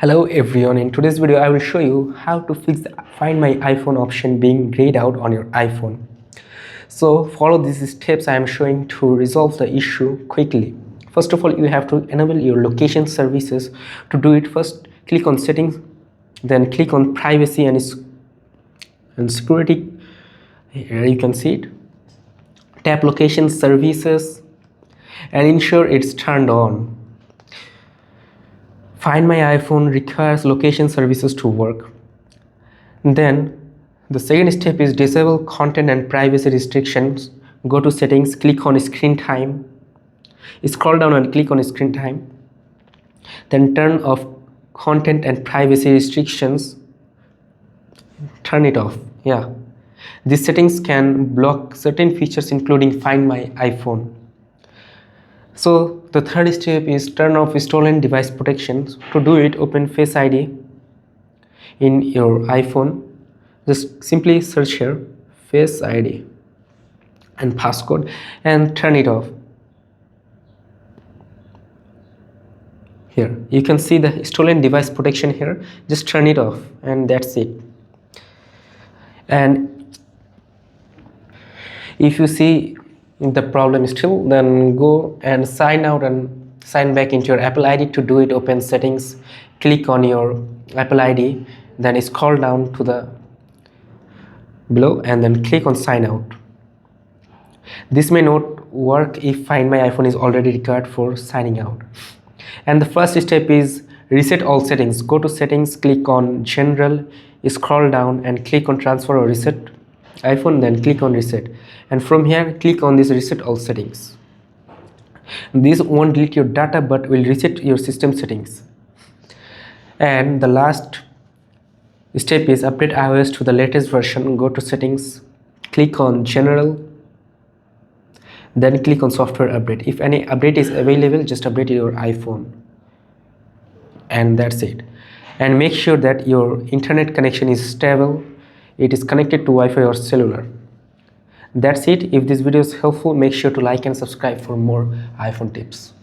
Hello everyone, in today's video I will show you how to fix the Find My iPhone option being grayed out on your iPhone. So follow these steps I am showing to resolve the issue quickly. First of all, you have to enable your location services. To do it, first click on settings, then click on privacy and security. Here you can see it. Tap location services and ensure it's turned on. Find My iPhone requires location services to work. Then the second step is disable content and privacy restrictions. Go to settings, click on screen time, scroll down and click on screen time, then turn off content and privacy restrictions, turn it off. These settings can block certain features including Find My iPhone. So the third step is turn off stolen device protections. To do it, open Face ID in your iPhone. Just simply search here Face ID and passcode and turn it off. Here you can see the stolen device protection here. Just turn it off and that's it. And if you see the problem still, then go and sign out and sign back into your Apple ID. To do it, open settings, click on your Apple ID, then scroll down to the below and then click on sign out. This may not work if Find My iPhone is already required for signing out. And the first step is reset all settings. Go to settings, click on general, scroll down and click on transfer or reset iPhone, then click on reset, and from here click on this reset all settings. This won't delete your data but will reset your system settings. And the last step is update iOS to the latest version. Go to settings, click on general, then click on software update. If any update is available, just update your iPhone, and that's it. And make sure that your internet connection is stable, it is connected to Wi-Fi or cellular. That's it. If this video is helpful, make sure to like and subscribe for more iPhone tips.